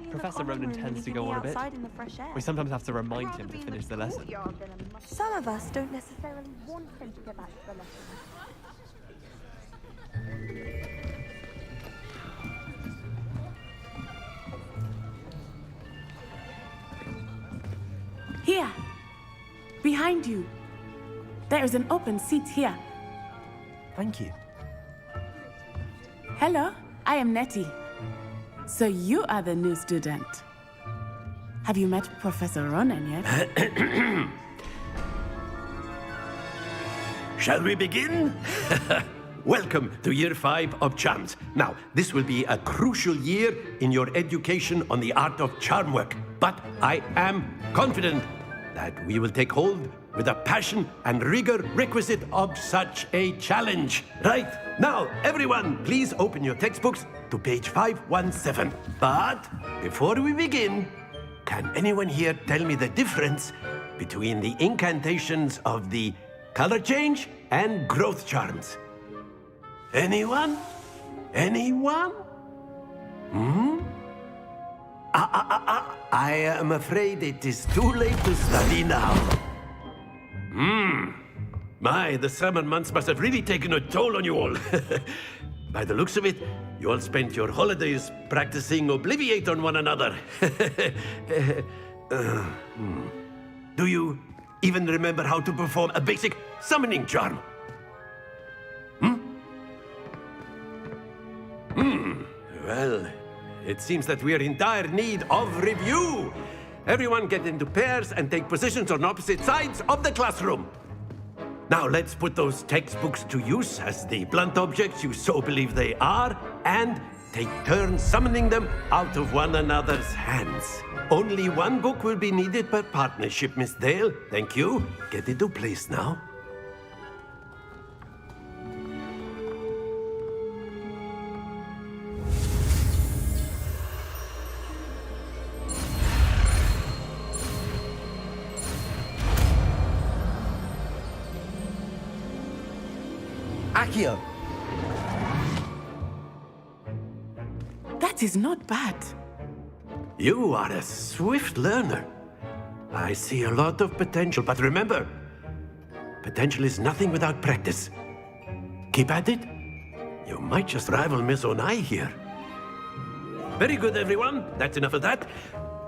Professor Ronan tends to go on a bit. We sometimes have to remind him to finish the lesson. Some of us don't necessarily want him to go back to the lesson. Here, behind you. There is an open seat here. Thank you. Hello, I am Nettie. So you are the new student. Have you met Professor Ronan yet? Shall we begin? Welcome to Year 5 of CHARMS. Now, this will be a crucial year in your education on the art of charm work. But I am confident that we will take hold with the passion and rigor requisite of such a challenge. Right, now, everyone, please open your textbooks to page 517. But before we begin, can anyone here tell me the difference between the incantations of the color change and growth charms? Anyone? Anyone? I am afraid it is too late to study now. My, the summer months must have really taken a toll on you all. By the looks of it, you all spent your holidays practicing Obliviate on one another. Do you even remember how to perform a basic summoning charm? Well, it seems that we are in dire need of review. Everyone get into pairs and take positions on opposite sides of the classroom. Now let's put those textbooks to use as the blunt objects you so believe they are, and take turns summoning them out of one another's hands. Only one book will be needed per partnership, Miss Dale. Thank you. Get into place now. Accio! That is not bad. You are a swift learner. I see a lot of potential, but remember, potential is nothing without practice. Keep at it. You might just rival Miss Onai here. Very good, everyone. That's enough of that.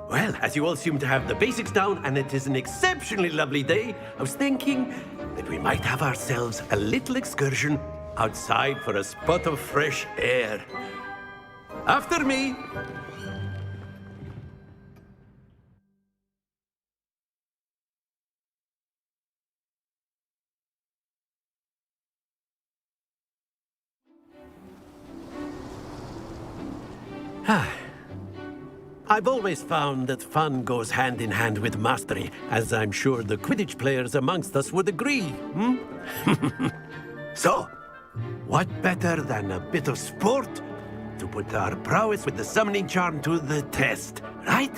Well, as you all seem to have the basics down, and it is an exceptionally lovely day, I was thinking that we might have ourselves a little excursion outside for a spot of fresh air. After me. I've always found that fun goes hand in hand with mastery, as I'm sure the Quidditch players amongst us would agree. So, what better than a bit of sport to put our prowess with the summoning charm to the test, right?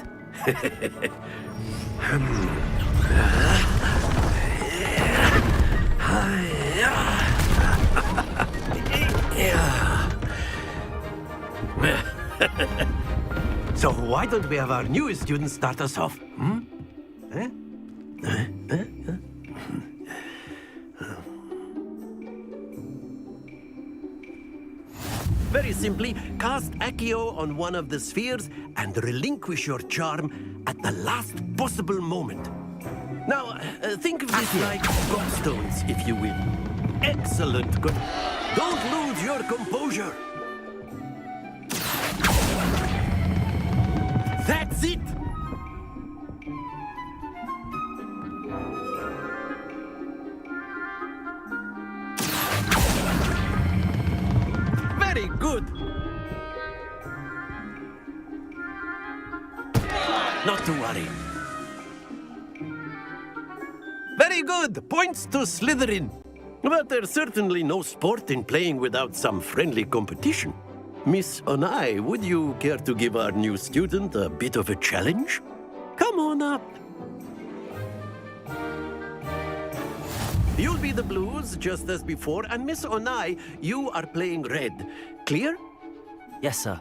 So why don't we have our newest student start us off? Very simply, cast Accio on one of the spheres and relinquish your charm at the last possible moment. Now, think of this like gobstones, if you will. Excellent. Good. Don't lose your composure. That's it! Very good! Not to worry. Very good! Points to Slytherin. But there's certainly no sport in playing without some friendly competition. Miss Onai, would you care to give our new student a bit of a challenge? Come on up. You'll be the blues, just as before, and Miss Onai, you are playing red. Clear? Yes, sir.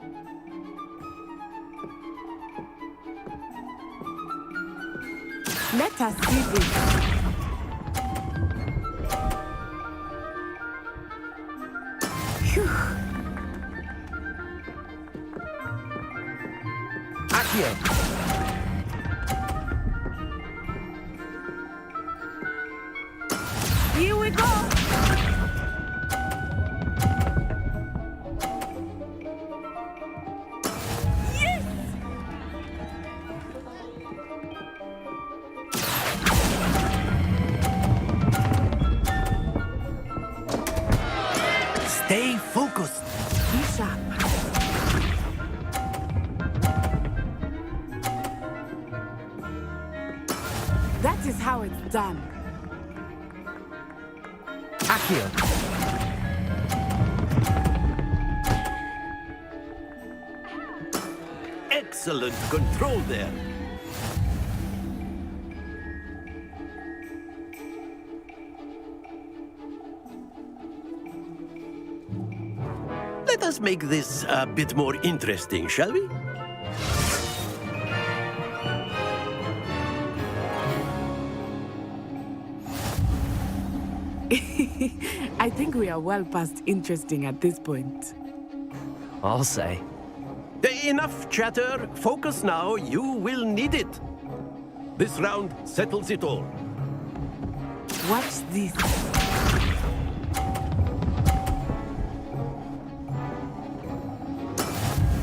Let us see this. Phew. Accio. Here we go. Yes! Stay focused. Be sharp. That is how it's done. Accio. Excellent control there. Let us make this a bit more interesting, shall we? I think we are well past interesting at this point. I'll say. Enough chatter. Focus now. You will need it. This round settles it all. Watch this.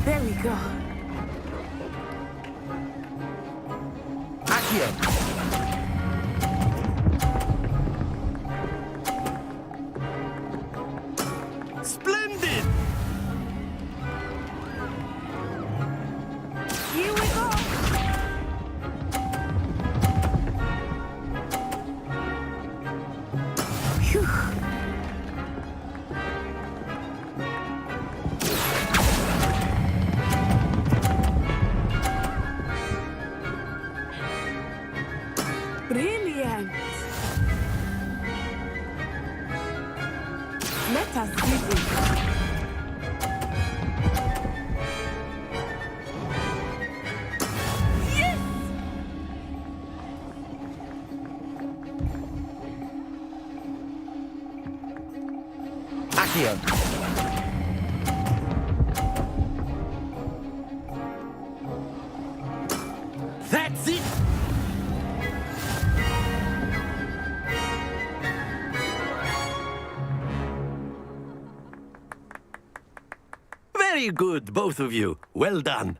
There we go. Accio. Splendid! Here we go. Phew. Brilliant. Let us see this. Yes! Accio. That's it! Very good, both of you. Well done.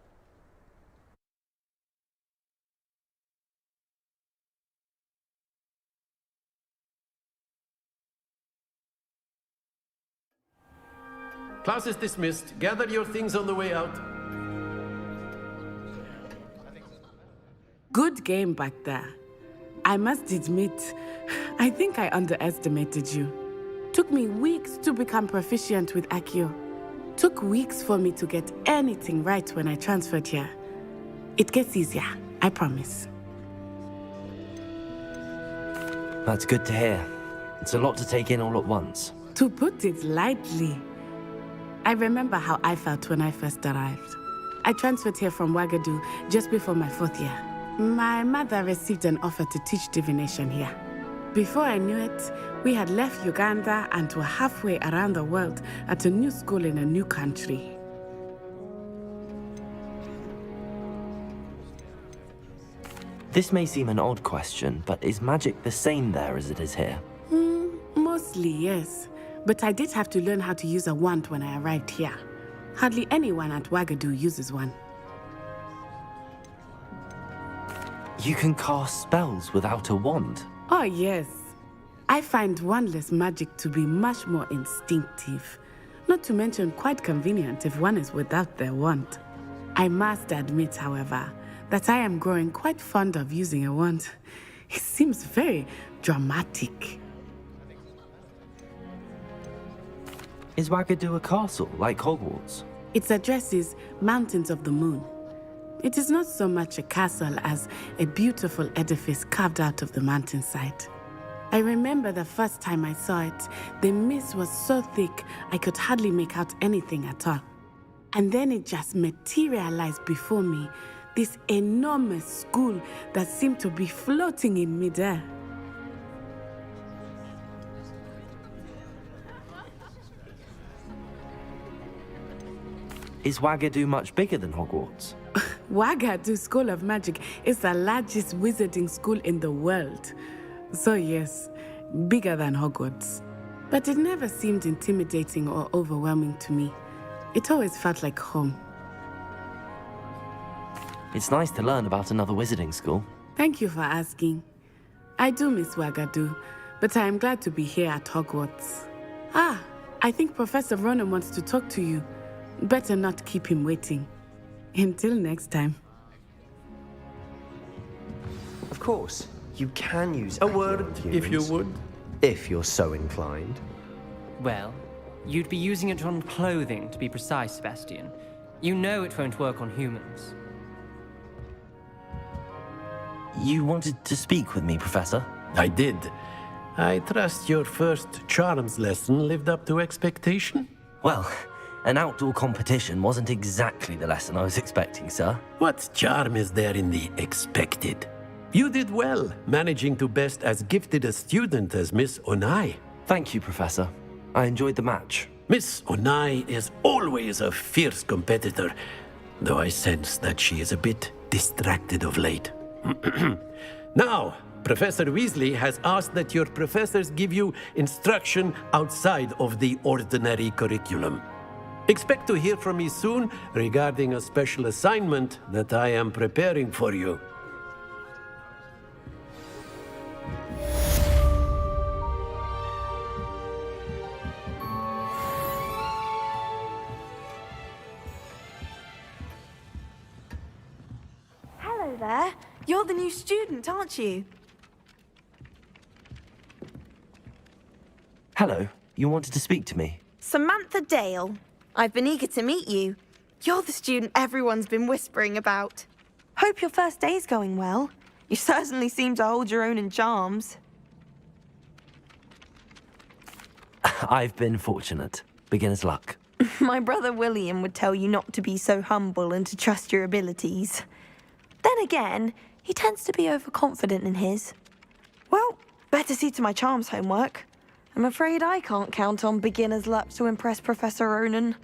Class is dismissed. Gather your things on the way out. Good game back there. I must admit, I think I underestimated you. Took me weeks to become proficient with Accio. Took weeks for me to get anything right when I transferred here. It gets easier, I promise. That's good to hear. It's a lot to take in all at once. To put it lightly, I remember how I felt when I first arrived. I transferred here from Ouagadougou just before my 4th year. My mother received an offer to teach divination here. Before I knew it, we had left Uganda and were halfway around the world at a new school in a new country. This may seem an odd question, but is magic the same there as it is here? Mostly, yes. But I did have to learn how to use a wand when I arrived here. Hardly anyone at Ouagadougou uses one. You can cast spells without a wand. Oh, yes. I find wandless magic to be much more instinctive. Not to mention quite convenient if one is without their wand. I must admit, however, that I am growing quite fond of using a wand. It seems very dramatic. Is Ouagadougou a castle, like Hogwarts? Its address is Mountains of the Moon. It is not so much a castle as a beautiful edifice carved out of the mountainside. I remember the first time I saw it, the mist was so thick I could hardly make out anything at all. And then it just materialized before me, this enormous school that seemed to be floating in midair. Is Wagadu much bigger than Hogwarts? Wagadu School of Magic is the largest wizarding school in the world. So yes, bigger than Hogwarts. But it never seemed intimidating or overwhelming to me. It always felt like home. It's nice to learn about another wizarding school. Thank you for asking. I do miss Wagadu, but I am glad to be here at Hogwarts. Ah, I think Professor Ronan wants to talk to you. Better not keep him waiting. Until next time. Of course, you can use a word If you would. if you're so inclined. Well, you'd be using it on clothing, to be precise, Sebastian. You know it won't work on humans. You wanted to speak with me, Professor? I did. I trust your first CHARMS lesson lived up to expectation? Well, an outdoor competition wasn't exactly the lesson I was expecting, sir. What charm is there in the expected? You did well, managing to best as gifted a student as Miss Onai. Thank you, Professor. I enjoyed the match. Miss Onai is always a fierce competitor, though I sense that she is a bit distracted of late. Now, Professor Weasley has asked that your professors give you instruction outside of the ordinary curriculum. Expect to hear from me soon regarding a special assignment that I am preparing for you. Hello there. You're the new student, aren't you? Hello, you wanted to speak to me? Samantha Dale. I've been eager to meet you. You're the student everyone's been whispering about. Hope your first day's going well. You certainly seem to hold your own in CHARMS. I've been fortunate. Beginner's luck. My brother William would tell you not to be so humble and to trust your abilities. Then again, he tends to be overconfident in his. Well, better see to my CHARMS homework. I'm afraid I can't count on beginner's luck to impress Professor Ronan.